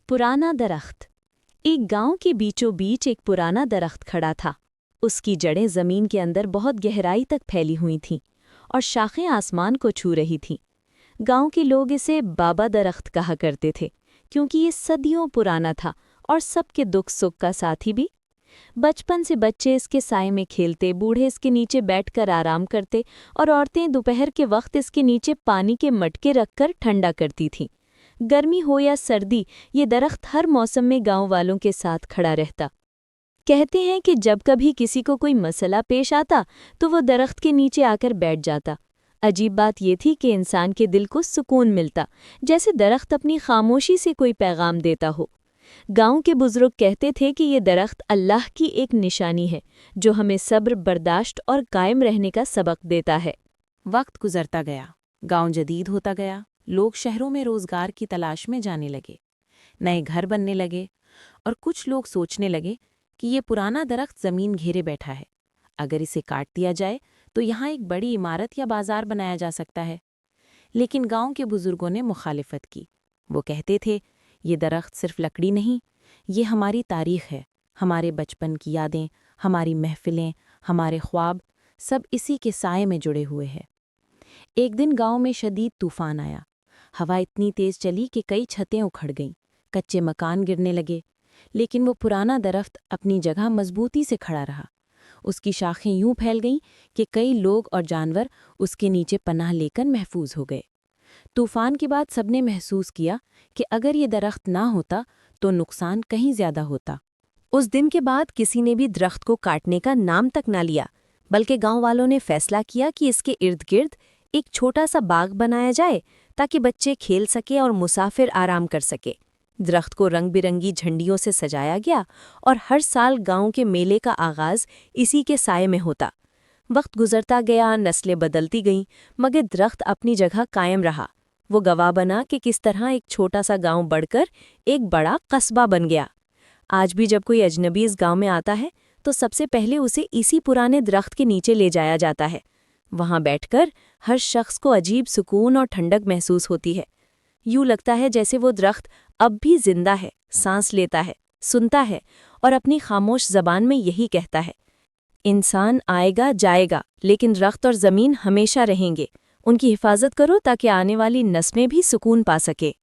पुराना दरख्त। एक गांव के बीचों बीच एक पुराना दरख्त खड़ा था। उसकी जड़ें जमीन के अंदर बहुत गहराई तक फैली हुई थीं और शाखें आसमान को छू रही थीं। गांव के लोग इसे बाबा दरख्त कहा करते थे, क्योंकि ये सदियों पुराना था और सबके दुख सुख का साथी भी। बचपन से बच्चे इसके साए में खेलते, बूढ़े इसके नीचे बैठकर आराम करते और औरतें दोपहर के वक्त इसके नीचे पानी के मटके रखकर ठंडा करती थीं। गर्मी हो या सर्दी, ये दरख्त हर मौसम में गांव वालों के साथ खड़ा रहता। कहते हैं कि जब कभी किसी को कोई मसला पेश आता तो वो दरख्त के नीचे आकर बैठ जाता। अजीब बात ये थी कि इंसान के दिल को सुकून मिलता, जैसे दरख्त अपनी खामोशी से कोई पैगाम देता हो। गांव के बुजुर्ग कहते थे कि ये दरख्त अल्लाह की एक निशानी है, जो हमें सब्र, बर्दाश्त और कायम रहने का सबक देता है। वक्त गुजरता गया, गांव जदीद होता गया, लोग शहरों में रोजगार की तलाश में जाने लगे, नए घर बनने लगे और कुछ लोग सोचने लगे कि ये पुराना दरख्त जमीन घेरे बैठा है। अगर इसे काट दिया जाए तो यहाँ एक बड़ी इमारत या बाजार बनाया जा सकता है। लेकिन गांव के बुजुर्गों ने मुखालिफत की। वो कहते थे, ये दरख्त सिर्फ लकड़ी नहीं, ये हमारी तारीख है, हमारे बचपन की यादें, हमारी महफिलें, हमारे ख्वाब, सब इसी के साए में जुड़े हुए हैं। एक दिन गांव में शदीद तूफान आया। हवा इतनी तेज चली कि कई छतें उखड़ गईं, कच्चे मकान गिरने लगे, लेकिन वो पुराना दरख्त अपनी जगह मजबूती से खड़ा रहा। उसकी शाखें यूं फैल गईं कि कई लोग और जानवर उसके नीचे पनाह लेकर महफूज हो गए। तूफान के बाद सबने महसूस किया कि अगर ये दरख्त ना होता तो नुकसान कहीं ज्यादा होता। उस दिन के बाद किसी ने भी दरख्त को काटने का नाम तक ना लिया, बल्कि गांव वालों ने फैसला किया कि इसके इर्द गिर्द एक छोटा सा बाग बनाया जाए, ताकि बच्चे खेल सके और मुसाफिर आराम कर सके। दरख्त को रंग बिरंगी झंडियों से सजाया गया और हर साल गांव के मेले का आगाज इसी के साए में होता। वक्त गुजरता गया, नस्लें बदलती गईं, मगर दरख्त अपनी जगह कायम रहा। वो गवाह बना कि किस तरह एक छोटा सा गांव बढ़कर एक बड़ा कस्बा बन गया। आज भी जब कोई अजनबी इस गांव में आता है तो सबसे पहले उसे इसी पुराने दरख्त के नीचे ले जाया जाता है। वहां बैठकर हर शख्स को अजीब सुकून और ठंडक महसूस होती है। यूं लगता है जैसे वो दरख्त अब भी जिंदा है, सांस लेता है, सुनता है और अपनी खामोश जबान में यही कहता है, इंसान आएगा जाएगा, लेकिन दरख्त और ज़मीन हमेशा रहेंगे। उनकी हिफाजत करो ताकि आने वाली नस्लें भी सुकून पा सके।